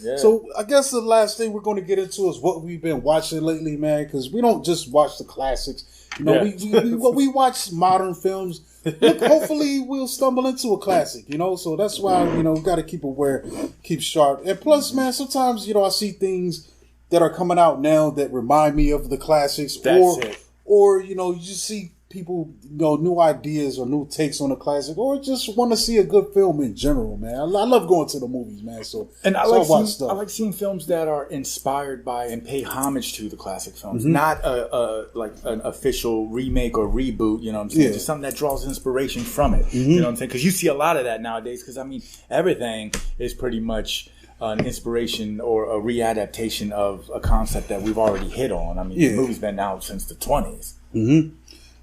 Yeah. So I guess the last thing we're going to get into is what we've been watching lately, man. Because we don't just watch the classics. You know, we watch modern films. Look, hopefully we'll stumble into a classic. You know, so that's why we got to keep aware, keep sharp, and plus, man, sometimes I see things that are coming out now that remind me of the classics, or you just see people, new ideas or new takes on a classic, or just want to see a good film in general, man. I love going to the movies, man. I like seeing films that are inspired by and pay homage to the classic films, not like an official remake or reboot. You know what I'm saying? Yeah. Just something that draws inspiration from it. You know what I'm saying? Because you see a lot of that nowadays. Because everything is pretty much an inspiration or a readaptation of a concept that we've already hit on. The movie's been out since the 20s.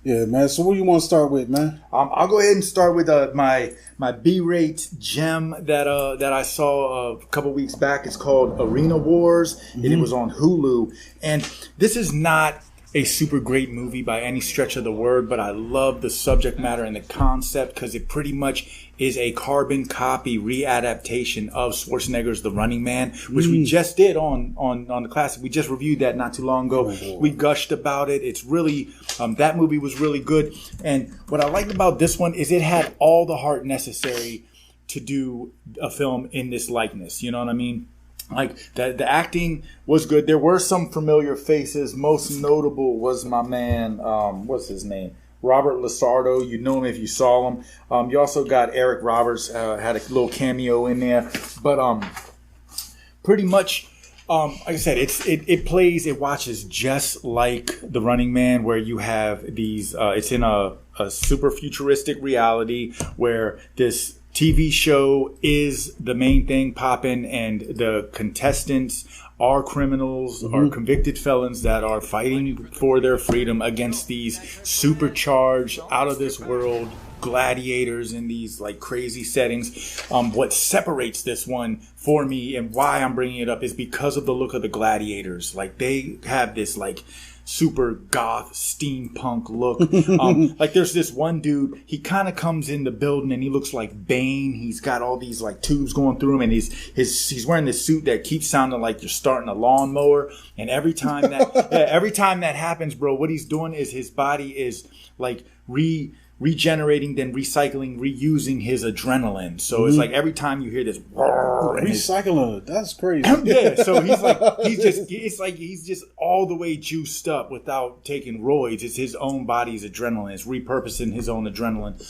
Yeah, man. So what do you want to start with, man? I'll go ahead and start with my B-rate gem that I saw a couple weeks back. It's called Arena Wars, and it was on Hulu. And this is not a super great movie by any stretch of the word, but I love the subject matter and the concept because it pretty much is a carbon copy readaptation of Schwarzenegger's The Running Man, which we just did on the classic. We just reviewed that not too long ago. We gushed about it. It's really, that movie was really good. And what I liked about this one is it had all the heart necessary to do a film in this likeness. You know what I mean? Like, the acting was good. There were some familiar faces. Most notable was my man, what's his name? Robert Lasardo. You know him if you saw him. You also got Eric Roberts, had a little cameo in there. But pretty much, like I said, it watches just like The Running Man, where you have these, it's in a super futuristic reality where this TV show is the main thing popping, and the contestants are criminals, are convicted felons that are fighting for their freedom against these supercharged, out of this world gladiators in these like crazy settings. What separates this one for me and why I'm bringing it up is because of the look of the gladiators. Like, they have this like super goth steampunk look. Like, there's this one dude, he kind of comes in the building and he looks like Bane. He's got all these like tubes going through him, and he's wearing this suit that keeps sounding like you're starting a lawnmower. And every time that happens, bro, what he's doing is his body is like regenerating, then recycling, reusing his adrenaline. So it's like every time you hear this recycling, that's crazy. Yeah, so he's just all the way juiced up without taking roids. It's his own body's adrenaline. It's repurposing his own adrenaline.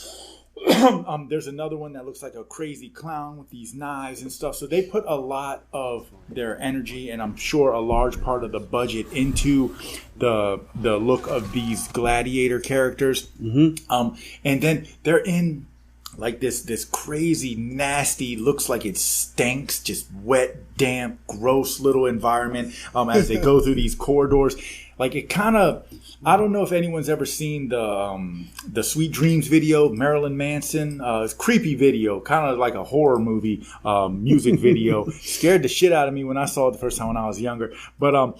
There's another one that looks like a crazy clown with these knives and stuff. So they put a lot of their energy, and I'm sure a large part of the budget, into the look of these gladiator characters. And then they're in like this crazy, nasty, looks like it stinks, just wet, damp, gross little environment as they go through these corridors. Like, it kind of, I don't know if anyone's ever seen the Sweet Dreams video, Marilyn Manson. It's a creepy video, kind of like a horror movie music video. Scared the shit out of me when I saw it the first time when I was younger. But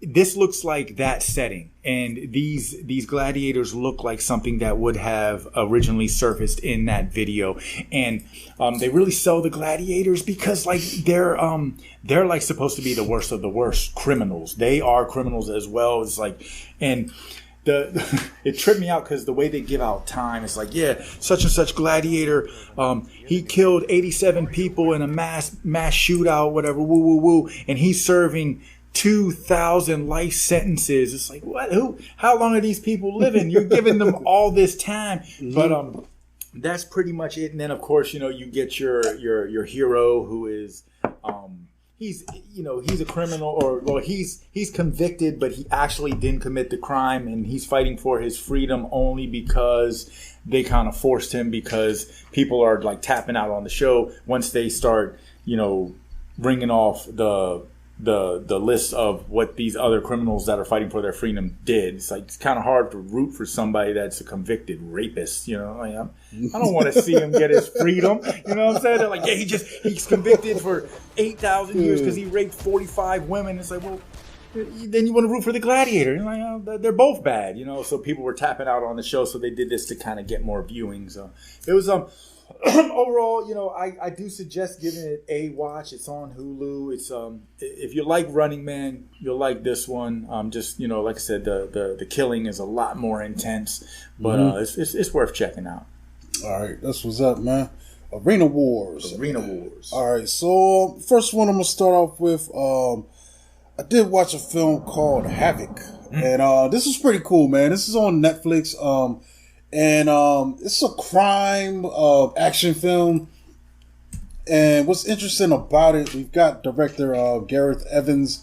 this looks like that setting, and these gladiators look like something that would have originally surfaced in that video. And they really sell the gladiators because like they're like supposed to be the worst of the worst criminals. They are criminals as well. It's like, and it tripped me out because the way they give out time, it's like, yeah, such and such gladiator, he killed 87 people in a mass shootout, whatever, woo woo woo, and he's serving 2,000 life sentences. It's like, what? Who? How long are these people living? You're giving them all this time. But that's pretty much it. And then of course, you get your hero who is he's a criminal, or he's convicted, but he actually didn't commit the crime, and he's fighting for his freedom only because they kind of forced him, because people are like tapping out on the show once they start ringing off the list of what these other criminals that are fighting for their freedom did. It's like, it's kind of hard to root for somebody that's a convicted rapist. Like, I don't want to see him get his freedom. You know what I'm saying? They're like, yeah, he's convicted for 8,000 years because he raped 45 women. It's like, well, then you want to root for the gladiator. You're like, oh, they're both bad. So people were tapping out on the show, so they did this to kind of get more viewing. So it was overall, I do suggest giving it a watch. It's on Hulu. It's if you like Running Man, you'll like this one. Just like I said, the killing is a lot more intense, but it's worth checking out. All right, that's what's up, man. Arena Wars. All right, so first one I'm gonna start off with. I did watch a film called Havoc, and this is pretty cool, man. This is on Netflix. And it's a crime action film. And what's interesting about it, we've got director Gareth Evans.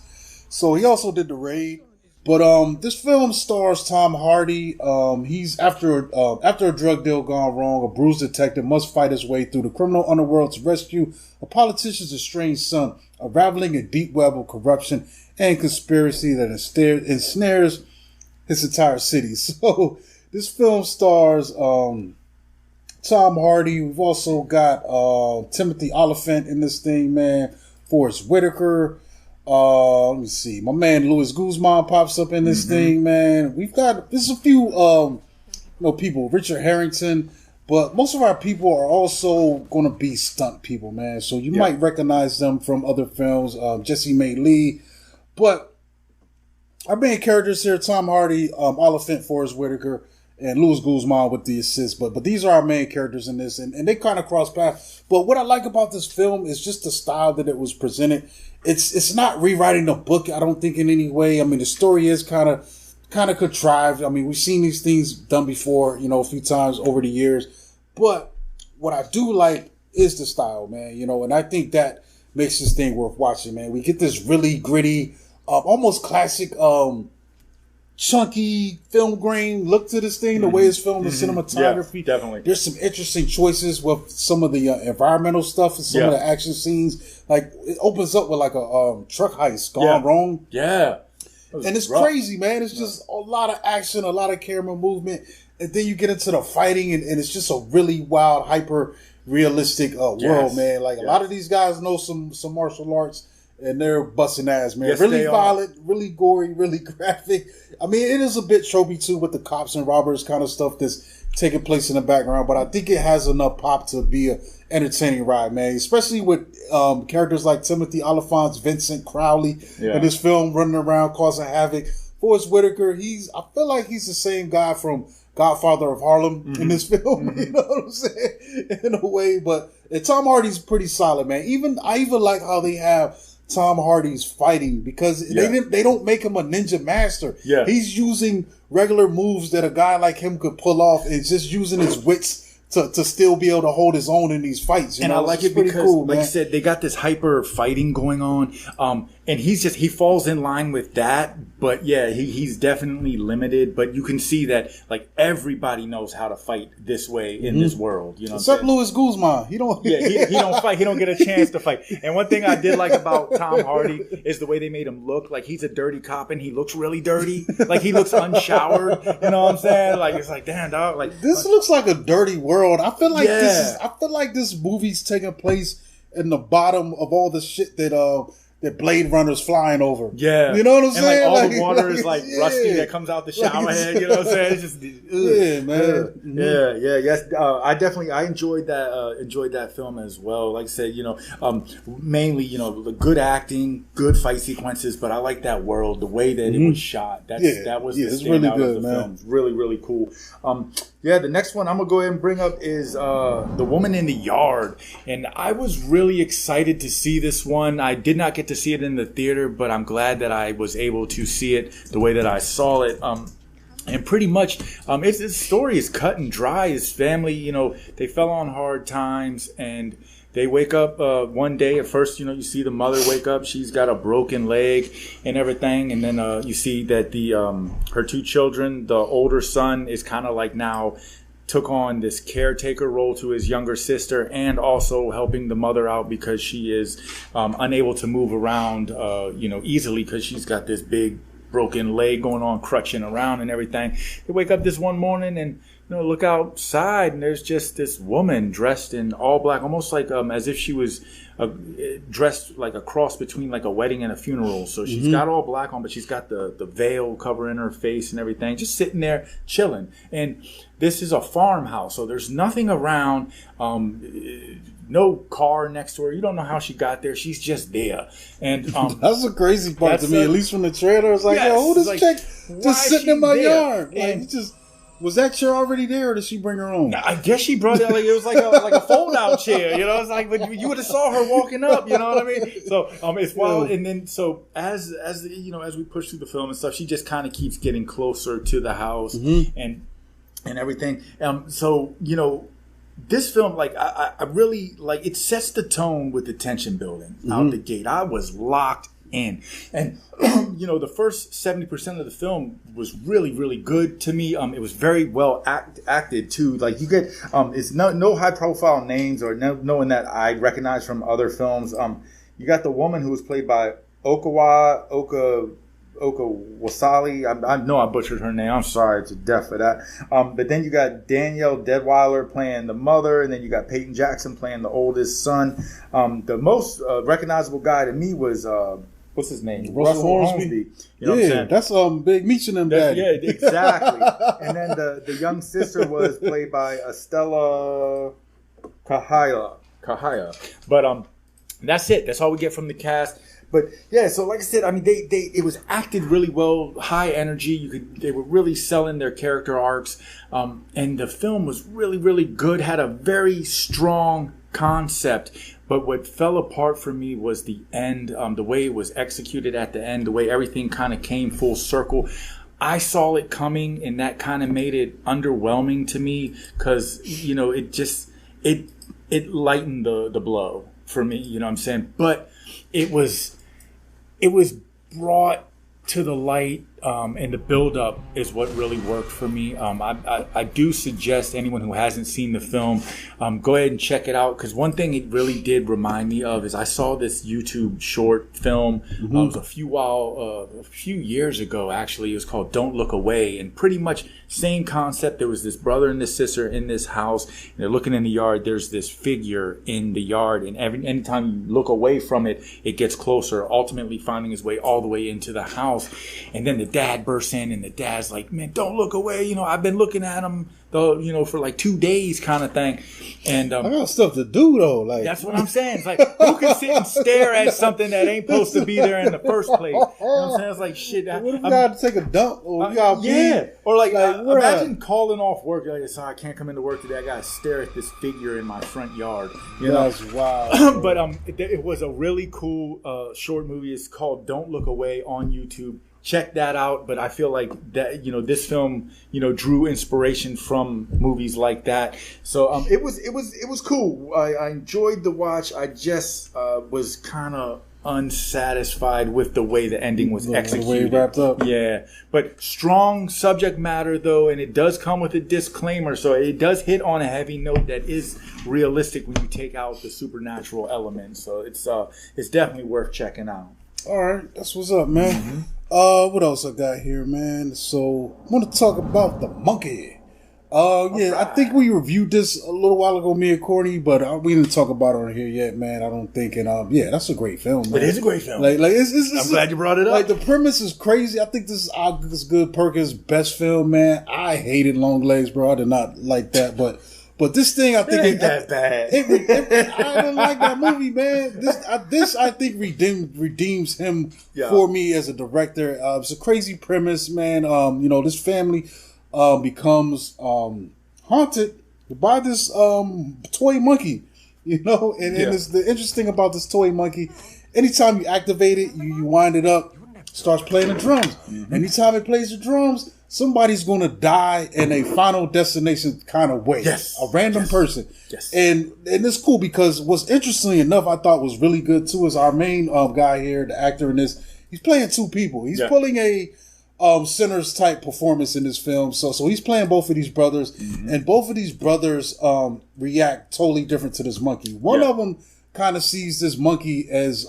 So he also did The Raid. But this film stars Tom Hardy. He's after a drug deal gone wrong, a bruised detective must fight his way through the criminal underworld to rescue a politician's estranged son, unraveling a deep web of corruption and conspiracy that ensnares his entire city. So this film stars Tom Hardy. We've also got Timothy Oliphant in this thing, man. Forrest Whitaker. Let me see. My man Luis Guzman pops up in this thing, man. There's a few people. Richard Harrington. But most of our people are also going to be stunt people, man. So you might recognize them from other films. Jesse May Lee. But our main characters here, Tom Hardy, Oliphant, Forrest Whitaker, and Luis Guzman with the assist. But these are our main characters in this, and they kind of cross paths. But what I like about this film is just the style that it was presented. It's not rewriting the book, I don't think, in any way. I mean, the story is kind of contrived. I mean, we've seen these things done before, a few times over the years. But what I do like is the style, man, and I think that makes this thing worth watching, man. We get this really gritty, almost classic, chunky film grain look to this thing, the way it's filmed, the cinematography. Yeah, definitely. There's some interesting choices with some of the environmental stuff and some of the action scenes. Like, it opens up with like a truck heist gone wrong. Yeah. And it's crazy, man. It's just a lot of action, a lot of camera movement. And then you get into the fighting, and it's just a really wild, hyper realistic world, man. Like, a lot of these guys know some martial arts. And they're busting ass, man. Yes, really violent, really gory, really graphic. I mean, it is a bit tropey, too, with the cops and robbers kind of stuff that's taking place in the background. But I think it has enough pop to be an entertaining ride, man. Especially with characters like Timothy Oliphant, Vincent Crowley in this film, running around causing havoc. Forrest Whitaker, I feel like he's the same guy from Godfather of Harlem in this film. You know what I'm saying? In a way. But Tom Hardy's pretty solid, man. I even like how they have Tom Hardy's fighting, because they don't make him a ninja master. Yeah. He's using regular moves that a guy like him could pull off. It's just using his wits to still be able to hold his own in these fights. I like it because, cool, like you said, they got this hyper fighting going on. And he falls in line with that. But yeah, he's definitely limited. But you can see that like everybody knows how to fight this way in this world. Except Luis Guzman. He don't fight. He don't get a chance to fight. And one thing I did like about Tom Hardy is the way they made him look. Like, he's a dirty cop and he looks really dirty. Like, he looks unshowered. You know what I'm saying? Like, it's like, damn, dog. Like, this looks like a dirty world. I feel like this movie's taking place in the bottom of all the shit that Blade Runner's flying over. Yeah. You know what I'm saying? And all the water is rusty that comes out the shower head. You know what I'm saying? It's just, man. Yes. I enjoyed that film as well. Like I said, mainly, the good acting, good fight sequences, but I like that world, the way that it was shot. That was the standout really good, of the film. Really, really cool. The next one I'm going to go ahead and bring up is The Woman in the Yard. And I was really excited to see this one. I did not get to see it in the theater, but I'm glad that I was able to see it the way that I saw it. And pretty much, his story is cut and dry. His family, they fell on hard times, and they wake up one day. At first, you see the mother wake up. She's got a broken leg and everything. And then you see that her two children, the older son is kind of like now took on this caretaker role to his younger sister, and also helping the mother out because she is unable to move around, easily, because she's got this big broken leg going on, crutching around and everything. They wake up this one morning and look outside, and there's just this woman dressed in all black, almost like as if she was dressed like a cross between like a wedding and a funeral. So she's got all black on, but she's got the veil covering her face and everything, just sitting there chilling. And this is a farmhouse, so there's nothing around. No car next to her. You don't know how she got there. She's just there. And that's the crazy part to me. At least from the trailer, it's like, yo, who this like, chick just sitting in my yard? Like, was that chair already there, or did she bring her own? I guess she brought it. Like it was like a fold out chair. You know, it's like, but you would have saw her walking up. You know what I mean? So it's wild. And then so as we push through the film and stuff, she just kind of keeps getting closer to the house and everything. So this film, like, I really, like, it sets the tone with the tension building out the gate. I was locked in. And, the first 70% of the film was really, really good to me. It was very well acted, too. Like, you get, it's no high-profile names or no one that I recognize from other films. You got the woman who was played by Oka Wasali. I know I butchered her name. I'm sorry to death for that. But then you got Danielle Deadwyler playing the mother, and then you got Peyton Jackson playing the oldest son. The most recognizable guy to me was what's his name? Russell Hornsby. You know what I'm saying? That's Big Meech and them daddy. Yeah, exactly. And then the young sister was played by Estella Kahaya. But that's it. That's all we get from the cast. But yeah, so like I said, I mean, it was acted really well, high energy. They were really selling their character arcs, and the film was really, really good. Had a very strong concept, but what fell apart for me was the end, the way it was executed at the end, the way everything kind of came full circle. I saw it coming, and that kind of made it underwhelming to me because it lightened the blow for me. You know what I'm saying? But it was brought to the light, and the build-up is what really worked for me. I do suggest anyone who hasn't seen the film, go ahead and check it out, because one thing it really did remind me of is I saw this YouTube short film. It was a few years ago, actually. It was called Don't Look Away, and pretty much same concept. There was this brother and this sister in this house, and they're looking in the yard. There's this figure in the yard, and anytime you look away from it, it gets closer, ultimately finding its way all the way into the house. And then the dad bursts in, and the dad's like, man, don't look away. I've been looking at him, for like 2 days kind of thing. And I got stuff to do, though. Like, that's what I'm saying. It's like, who can sit and stare at something that ain't supposed to be there in the first place? You know what I'm saying? It's like, shit. What if you got to take a dump? Or you got yeah. Or like imagine calling off work. You're like, sorry, I can't come into work today. I got to stare at this figure in my front yard. That's wild. But it was a really cool short movie. It's called Don't Look Away on YouTube. Check that out. But I feel like that, this film, drew inspiration from movies like that. So it was cool. I enjoyed the watch. I just was kind of unsatisfied with the way the ending was executed. The way it wrapped up. Yeah. But strong subject matter, though, and it does come with a disclaimer. So it does hit on a heavy note that is realistic when you take out the supernatural element. So it's definitely worth checking out. All right. That's what's up, man. What else I got here, man? So I want to talk about The Monkey. Yeah, I think we reviewed this a little while ago, me and Courtney, but we didn't talk about it on here yet, man. I don't think. And yeah, that's a great film, man. It is a great film. Like I'm glad you brought it up. Like, the premise is crazy. I think this is Oscar Good Perkins' best film, man. I hated Long Legs, bro. I did not like that, but this thing, I think it ain't that bad. I didn't like that movie, man. This I think redeems him for me as a director. It's a crazy premise, man. This family becomes haunted by this toy monkey, and it's the interesting about this toy monkey. Anytime you activate it, you wind it up, starts playing the drums. Anytime it plays the drums, somebody's going to die in a Final Destination kind of way. Yes. A random person. Yes. And it's cool because what's interesting enough, I thought was really good too, is our main guy here, the actor in this, he's playing two people. He's pulling a Sinners type performance in this film. So he's playing both of these brothers, and both of these brothers react totally different to this monkey. One of them kind of sees this monkey as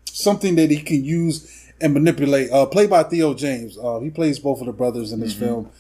something that he can use and manipulate. Played by Theo James. He plays both of the brothers in this film.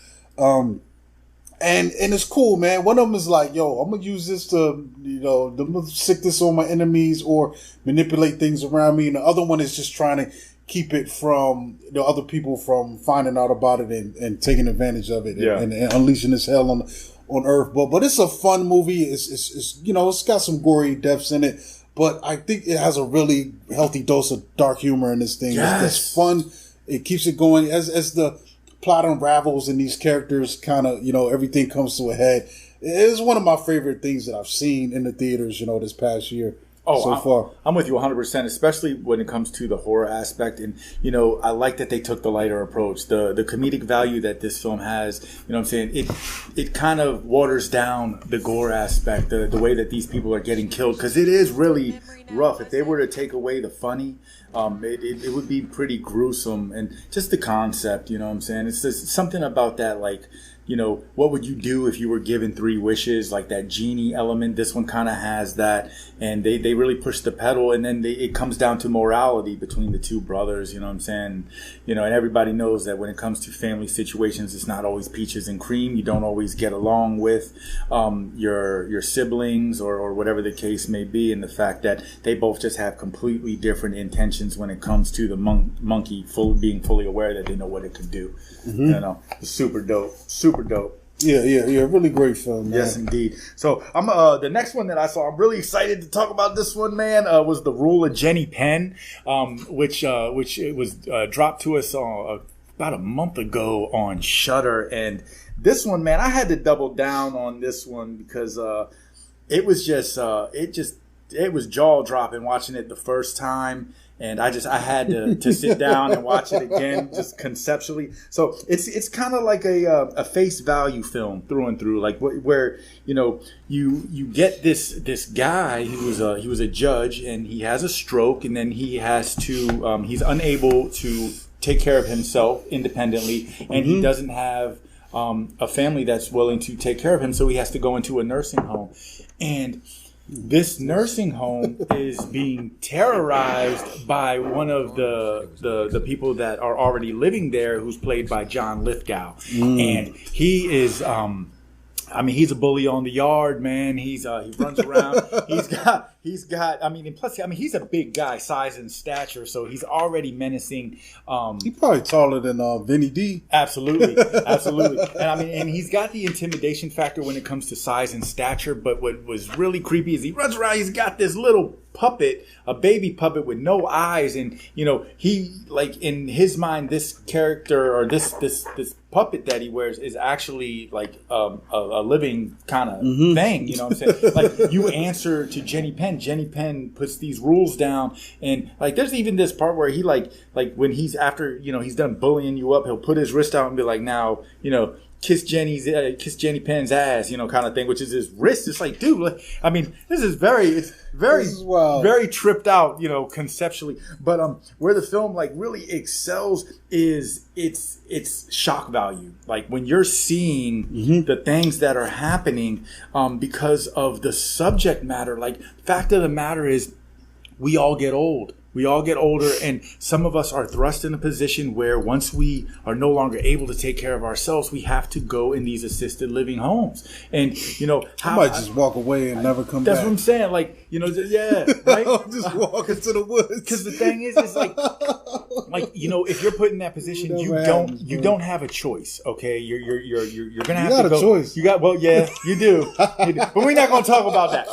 And it's cool, man. One of them is like, yo, I'm gonna use this to, to sick this on my enemies or manipulate things around me. And the other one is just trying to keep it from other people from finding out about it and taking advantage of it and unleashing this hell on Earth. But it's a fun movie. It's got some gory deaths in it, but I think it has a really healthy dose of dark humor in this thing. Yes. It's fun. It keeps it going as the plot unravels and these characters kind of, everything comes to a head. It's one of my favorite things that I've seen in the theaters, this past year. So far. I'm with you 100%, especially when it comes to the horror aspect. And, I like that they took the lighter approach. The comedic value that this film has, what I'm saying? It kind of waters down the gore aspect, the way that these people are getting killed. Because it is really rough. If they were to take away the funny, it would be pretty gruesome. And just the concept, what I'm saying? It's just something about that, like, what would you do if you were given 3 wishes, like that genie element? This one kind of has that, and they really push the pedal, and then it comes down to morality between the 2 brothers, what I'm saying? And everybody knows that when it comes to family situations, it's not always peaches and cream. You don't always get along with your siblings or whatever the case may be, and the fact that they both just have completely different intentions when it comes to the monkey being fully aware that they know what it can do. It's super dope. Super dope. Yeah. Really great film, man. Yes, indeed. So I'm the next one that I saw. I'm really excited to talk about this one, man. Was The Rule of Jenny Penn, which it was dropped to us about a month ago on Shudder. And this one, man, I had to double down on this one because it was just it was jaw dropping watching it the first time. And I had to sit down and watch it again, just conceptually. So it's kind of like a face value film through and through, like where you get this guy who was a judge, and he has a stroke, and then he has to he's unable to take care of himself independently, and he doesn't have a family that's willing to take care of him, so he has to go into a nursing home, and this nursing home is being terrorized by one of the people that are already living there, who's played by John Lithgow. And he is he's a bully on the yard, man. He runs around. He's got and plus he's a big guy, size and stature, so he's already menacing. He's probably taller than Vinny D. Absolutely. And he's got the intimidation factor when it comes to size and stature, but what was really creepy is he runs around, he's got this little puppet, a baby puppet with no eyes, and he, like, in his mind, this character or this puppet that he wears is actually like a living kind of thing, you know what I'm saying? Like, you answer to Jenny Penn. Jenny Penn puts these rules down, and like there's even this part where he like when he's after he's done bullying you up, he'll put his wrist out and be like, now kiss Jenny Penn's ass, kind of thing, which is his wrist. It's like, dude, this is very tripped out, conceptually. But where the film like really excels is its shock value. Like when you're seeing the things that are happening, because of the subject matter. Like, fact of the matter is, we all get old. We all get older, and some of us are thrust in a position where once we are no longer able to take care of ourselves, we have to go in these assisted living homes. And, I might just walk away and never come back. That's what I'm saying. Like, yeah, right? Just walk into the woods. Because the thing is like, if you're put in that position, you don't have a choice. Okay, you're gonna have to go. Choice. You got yeah, you do. But we're not gonna talk about that.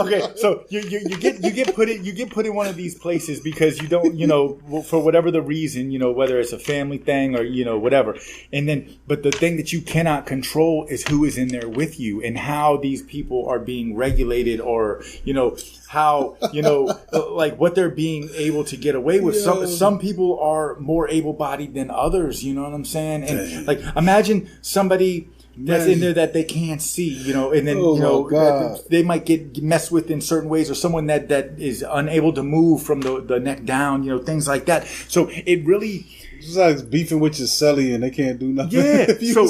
Okay, so you get put in one of these places because you don't, for whatever the reason, whether it's a family thing or, whatever. And then, but the thing that you cannot control is who is in there with you and how these people are being regulated, or, how, like what they're being able to get away with. Some people are more able-bodied than others, you know what I'm saying? And like, imagine somebody that's in there that they can't see, and then, they might get messed with in certain ways, or someone that is unable to move from the neck down, things like that. So it really... It's like beefing with your celly and they can't do nothing. Yeah. So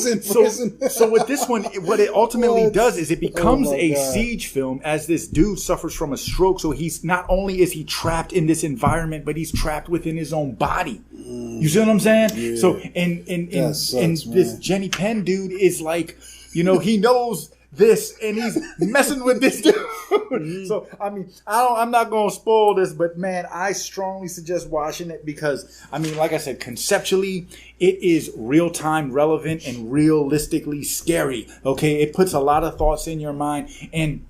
with this one, what it ultimately does is it becomes a siege film as this dude suffers from a stroke. So he's not only is he trapped in this environment, but he's trapped within his own body. You see what I'm saying? Yeah. So and this Jenny Penn dude is like, he knows this and he's messing with this dude. So I mean, I'm not gonna spoil this, but man, I strongly suggest watching it because I mean, like I said, conceptually it is real time relevant and realistically scary. Okay, it puts a lot of thoughts in your mind. And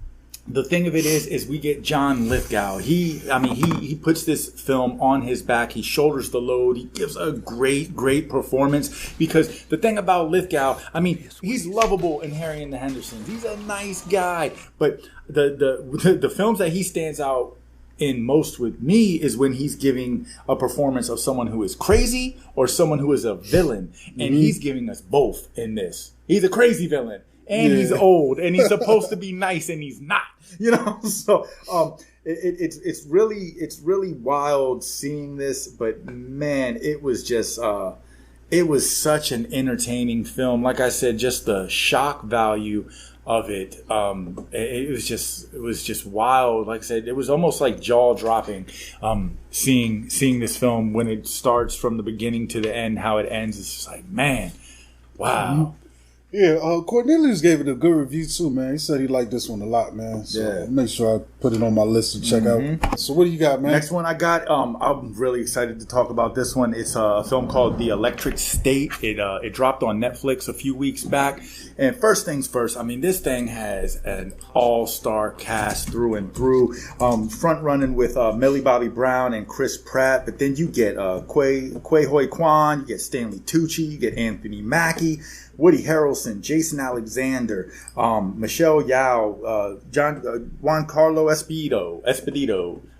the thing of it is we get John Lithgow. He puts this film on his back. He shoulders the load. He gives a great performance because the thing about Lithgow, I mean, he's lovable in Harry and the Hendersons. He's a nice guy, but the films that he stands out in most with me is when he's giving a performance of someone who is crazy or someone who is a villain, and he's giving us both in this. He's a crazy villain. And he's old, and he's supposed to be nice, and he's not. So it's really wild seeing this. But man, it was just it was such an entertaining film. Like I said, just the shock value of it. It was just wild. Like I said, it was almost like jaw dropping. Seeing this film when it starts from the beginning to the end, how it ends. It's just like, man, wow. Yeah, Cornelius gave it a good review too, man. He said he liked this one a lot, man. So make sure I put it on my list to check out. So what do you got, man? Next one I got, I'm really excited to talk about this one. It's a film called The Electric State. It dropped on Netflix a few weeks back. And first things first, I mean, this thing has an all-star cast through and through. Front running with Millie Bobby Brown and Chris Pratt. But then you get Kwei Hoi Kwan, you get Stanley Tucci, you get Anthony Mackie, Woody Harrelson, Jason Alexander, Michelle Yao, Juan Carlo Esposito,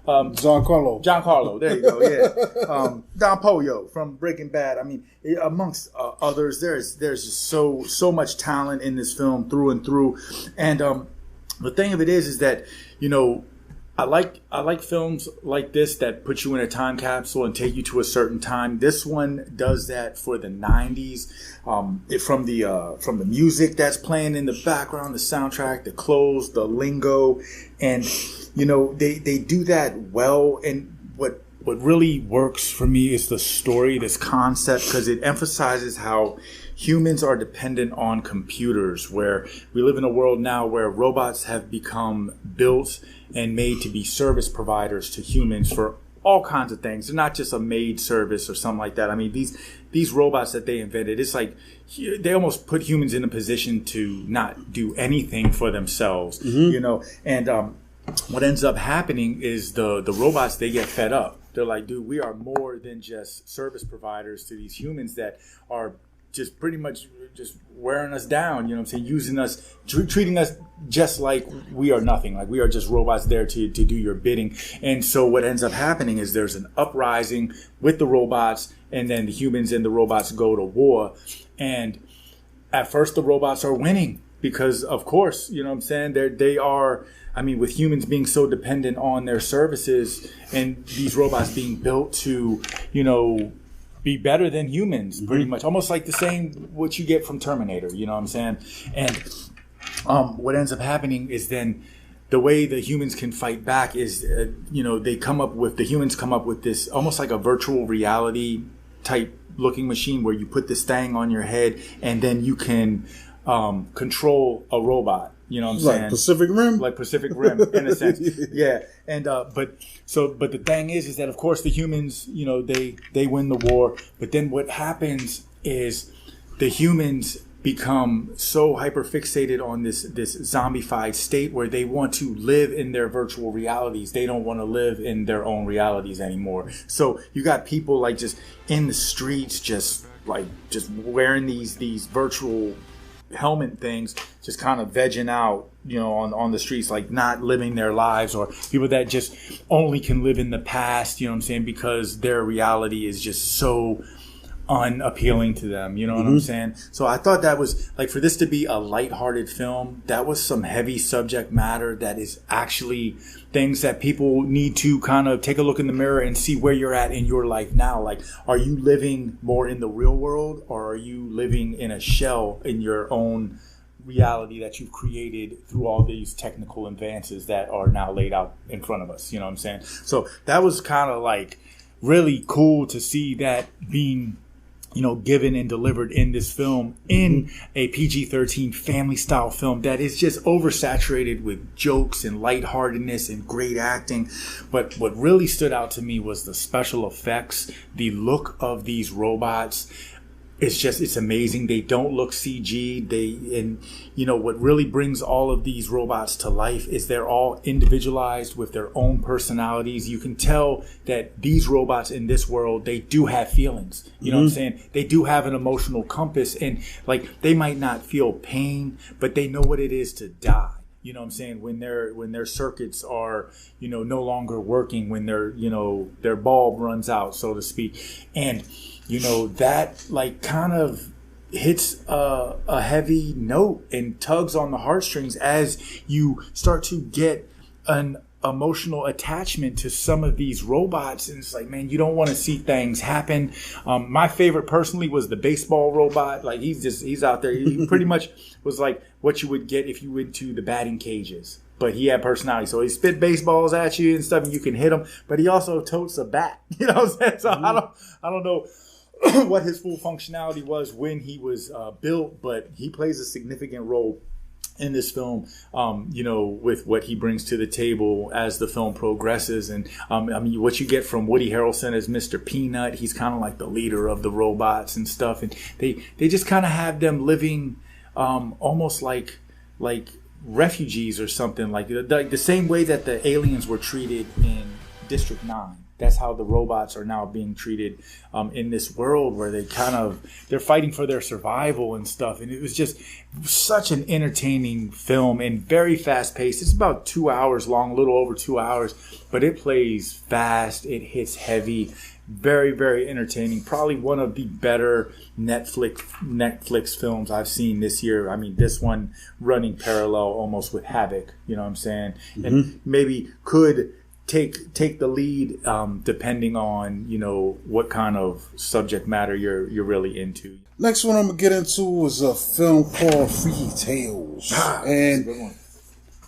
Giancarlo, there you go, yeah. Don Pollo from Breaking Bad. I mean, amongst others, there's just so much talent in this film through and through. And the thing of it is that, I like films like this that put you in a time capsule and take you to a certain time. This one does that for the 90s. From the music that's playing in the background, the soundtrack, the clothes, the lingo, and they do that well. And what really works for me is the story, this concept, because it emphasizes how humans are dependent on computers, where we live in a world now where robots have become built and made to be service providers to humans for all kinds of things. They're not just a maid service or something like that. I mean, these robots that they invented, it's like they almost put humans in a position to not do anything for themselves, And what ends up happening is the robots, they get fed up. They're like, dude, we are more than just service providers to these humans that are just pretty much just wearing us down, using us, treating us just like we are nothing, like we are just robots there to do your bidding. And so what ends up happening is there's an uprising with the robots, and then the humans and the robots go to war. And at first the robots are winning because, of course, they are, I mean, with humans being so dependent on their services and these robots being built to, be better than humans, pretty much. Almost like the same what you get from Terminator, you know what I'm saying? And what ends up happening is then the way the humans can fight back is, the humans come up with this almost like a virtual reality type looking machine where you put this thing on your head and then you can control a robot. You know what I'm saying? Like Pacific Rim, in a sense. Yeah. And, but the thing is that of course the humans, they win the war, but then what happens is the humans become so hyper fixated on this zombified state where they want to live in their virtual realities. They don't want to live in their own realities anymore. So you got people like just in the streets, just wearing these virtual helmet things, just kind of vegging out, on the streets, like not living their lives, or people that just only can live in the past, because their reality is just so unappealing to them, what I'm saying? So I thought that was, like, for this to be a lighthearted film, that was some heavy subject matter that is actually things that people need to kind of take a look in the mirror and see where you're at in your life now. Like, are you living more in the real world, or are you living in a shell in your own reality that you've created through all these technical advances that are now laid out in front of us? You know what I'm saying? So that was kind of like really cool to see that being given and delivered in this film in a PG-13 family style film that is just oversaturated with jokes and lightheartedness and great acting. But what really stood out to me was the special effects, the look of these robots. It's amazing. They don't look CG. What really brings all of these robots to life is they're all individualized with their own personalities. You can tell that these robots in this world, they do have feelings. You know what I'm saying? They do have an emotional compass, and like they might not feel pain, but they know what it is to die. You know what I'm saying? When their circuits are, no longer working, when their bulb runs out, so to speak. And that like kind of hits a heavy note and tugs on the heartstrings as you start to get an emotional attachment to some of these robots. And it's like, man, you don't want to see things happen. My favorite personally was the baseball robot. Like he's out there. He pretty much was like what you would get if you went to the batting cages. But he had personality. So he spit baseballs at you and stuff, and you can hit him. But he also totes a bat. You know what I'm saying? So I don't know what his full functionality was when he was built, but he plays a significant role in this film, with what he brings to the table as the film progresses. And what you get from Woody Harrelson as Mr. Peanut, he's kind of like the leader of the robots and stuff. And they just kind of have them living almost like refugees or something, like the same way that the aliens were treated in District 9. That's how the robots are now being treated in this world where they're fighting for their survival and stuff. And it was just such an entertaining film and very fast paced. It's about 2 hours long, a little over 2 hours, but it plays fast. It hits heavy. Very, very entertaining. Probably one of the better Netflix films I've seen this year. I mean, this one running parallel almost with Havoc. You know what I'm saying? And maybe could take the lead depending on what kind of subject matter you're really into. Next one I'm gonna get into is a film called Freaky Tales, and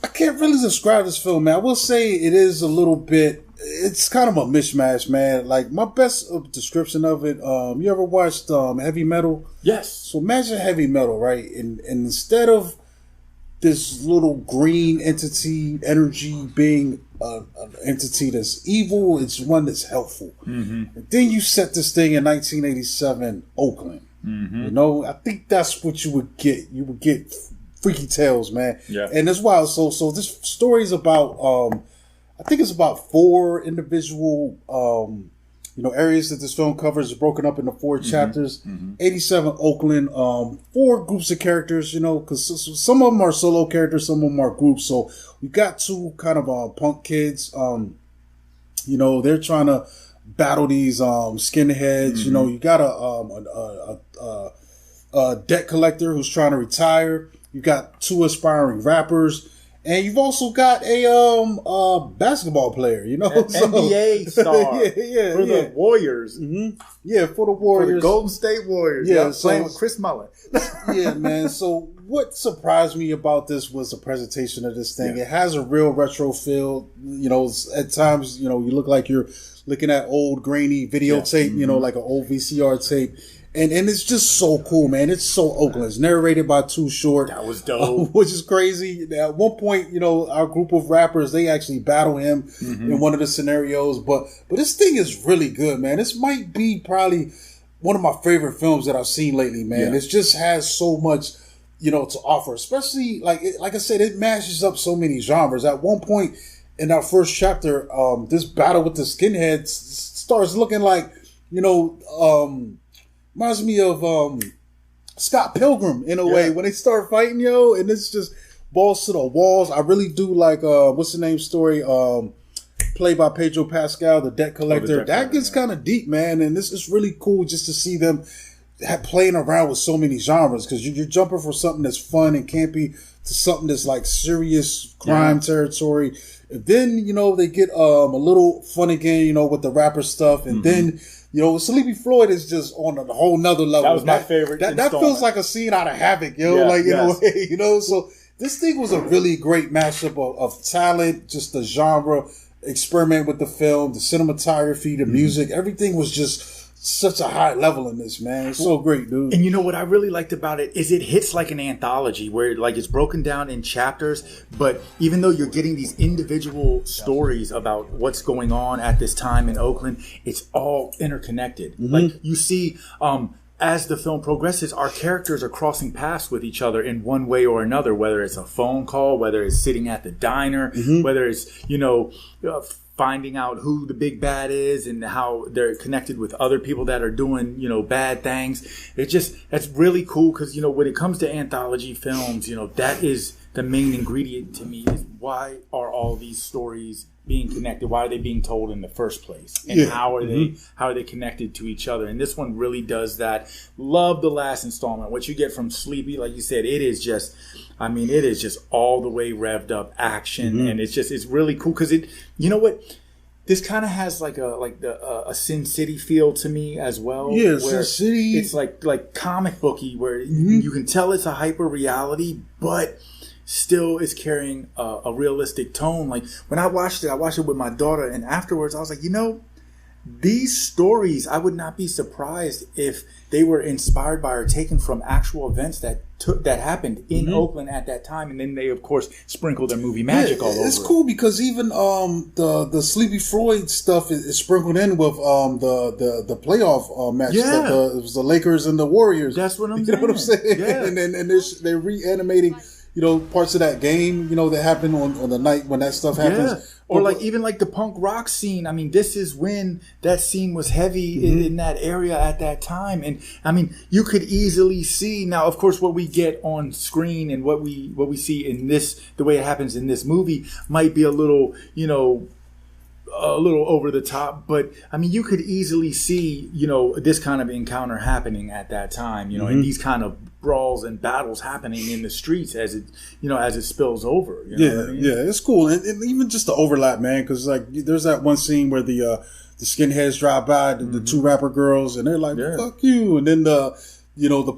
I can't really describe this film, man. I will say it is a little bit. It's kind of a mishmash, man. Like my best description of it. You ever watched Heavy Metal? Yes. So imagine Heavy Metal, right? And instead of this little green energy being an entity that's evil, it's one that's helpful. And then you set this thing in 1987 Oakland. I think that's what you would get. You would get Freaky Tales, man. Yeah. And it's wild. So this story is about I think it's about 4 individual areas that this film covers. Is broken up into 4 chapters. 87 Oakland, 4 groups of characters, because some of them are solo characters, some of them are groups. So we got 2 kind of punk kids. They're trying to battle these skinheads. You got a debt collector who's trying to retire. You got 2 aspiring rappers. And you've also got a basketball player, NBA star for the Warriors. Yeah, for the Warriors. For the Golden State Warriors. Yeah, playing with Chris Mullin. Yeah, man. So what surprised me about this was the presentation of this thing. Yeah. It has a real retro feel. At times, you look like you're looking at old grainy videotape, like an old VCR tape. And it's just so cool, man. It's so Oakland. It's narrated by Too Short. That was dope. Which is crazy. At one point, our group of rappers, they actually battle him in one of the scenarios. But this thing is really good, man. This might be probably one of my favorite films that I've seen lately, man. Yeah. It just has so much, to offer. Especially, like I said, it mashes up so many genres. At one point in our first chapter, this battle with the skinheads starts looking like, reminds me of Scott Pilgrim in a way when they start fighting, and it's just balls to the walls. I really do like what's the name story played by Pedro Pascal, the debt collector. That gets kind of deep, man, and this is really cool just to see them playing around with so many genres, because you're jumping from something that's fun and campy to something that's like serious crime territory. And then they get a little fun again, with the rapper stuff, and then. Sleepy Floyd is just on a whole nother level. That was my favorite. That feels like a scene out of Havoc, in a way, So this thing was a really great mashup of talent, just the genre, experiment with the film, the cinematography, the music. Everything was just such a high level in this, man. It's so great, dude. And you know what I really liked about it is it hits like an anthology where like it's broken down in chapters, but even though you're getting these individual stories about what's going on at this time in Oakland, it's all interconnected. Like you see, as the film progresses, our characters are crossing paths with each other in one way or another, whether it's a phone call, whether it's sitting at the diner, whether it's, finding out who the big bad is and how they're connected with other people that are doing, bad things. That's really cool because, when it comes to anthology films, that is the main ingredient to me is why are all these stories being connected? Why are they being told in the first place? And how are they connected to each other? And this one really does that. Love the last installment. What you get from Sleepy, like you said, it is just all the way revved up action, and it's really cool because you know what? This kind of has like a Sin City feel to me as well. Yeah, Sin City. It's like comic booky where you can tell it's a hyper reality, but still is carrying a realistic tone. Like when I watched it with my daughter, and afterwards I was like, these stories, I would not be surprised if they were inspired by or taken from actual events that happened in Oakland at that time, and then they of course sprinkle their movie magic all over. It's cool because even the Sleepy Floyd stuff is sprinkled in with the playoff match. Yeah, it was the Lakers and the Warriors. That's what I'm saying. You know what I'm saying? Yeah. and they're reanimating parts of that game, that happened on the night when that stuff happens. Yeah. Or even the punk rock scene. I mean, this is when that scene was heavy in that area at that time. And I mean, you could easily see now, of course, what we get on screen and what we see in the way it happens in this movie might be a little over the top, but I mean, you could easily see, this kind of encounter happening at that time, and these kind of brawls and battles happening in the streets as it spills over. You know what I mean? Yeah, it's cool, and even just the overlap, man, because there's that one scene where the skinheads drive by the two rapper girls, and they're like, "Fuck you," and then the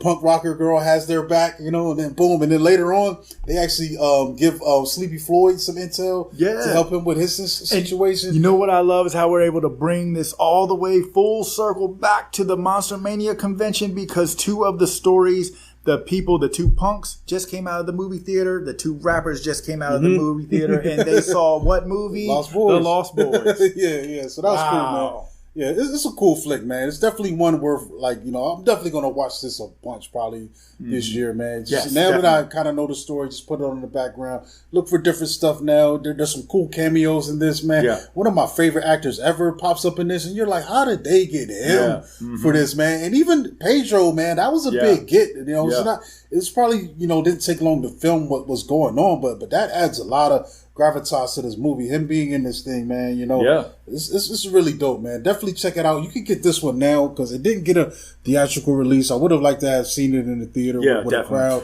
punk rocker girl has their back, and then boom. And then later on, they actually give Sleepy Floyd some intel to help him with his situation. And you know what I love is how we're able to bring this all the way full circle back to the Monster Mania convention, because two of the stories, the two punks just came out of the movie theater. The two rappers just came out of the movie theater, and they saw what movie? Lost Boys. The Lost Boys. yeah. So that was cool, man. Yeah, it's a cool flick, man. It's definitely one worth, I'm definitely going to watch this a bunch probably this year, man. That I kind of know the story, just put it on in the background. Look for different stuff now. There's some cool cameos in this, man. Yeah. One of my favorite actors ever pops up in this, and you're like, how did they get him for this, man? And even Pedro, man, that was a big get. It's probably, didn't take long to film what was going on, but that adds a lot of gravitas to this movie. Him being in this thing, man, it's really dope, man. Definitely check it out. You can get this one now because it didn't get a theatrical release. I would have liked to have seen it in the theater with a crowd,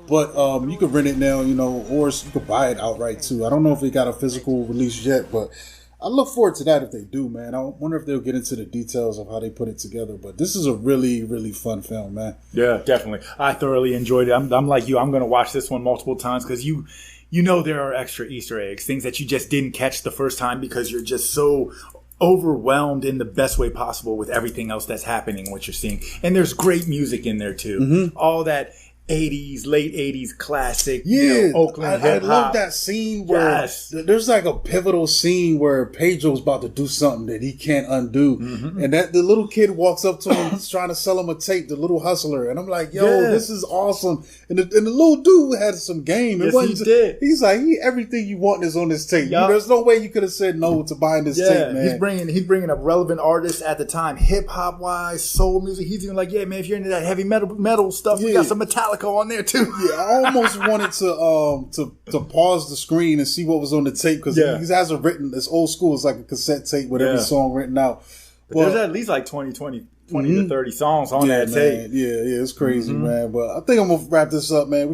but you can rent it now, or you could buy it outright too. I don't know if it got a physical release yet, but I look forward to that if they do, man. I wonder if they'll get into the details of how they put it together. But this is a really, really fun film, man. Yeah, definitely. I thoroughly enjoyed it. I'm like you. I'm going to watch this one multiple times because there are extra Easter eggs, things that you just didn't catch the first time because you're just so overwhelmed in the best way possible with everything else that's happening, what you're seeing. And there's great music in there too. All that late 80s classic, Oakland hip hop. I love that scene where there's like a pivotal scene where Pedro's about to do something that he can't undo. And that the little kid walks up to him trying to sell him a tape, the little hustler. And I'm like, this is awesome. And the little dude had some game. Yes, he did. He's like, everything you want is on this tape. There's no way you could have said no to buying this tape, man. He's bringing up relevant artists at the time, hip hop wise, soul music. He's even like, man, if you're into that heavy metal stuff, we got some Metallica on there too. I almost wanted to pause the screen and see what was on the tape because he hasn't written. It's old school. It's like a cassette tape with every song written out. But there's at least like 20 to 30 songs on that tape. Yeah, it's crazy, man. But I think I'm gonna wrap this up, man.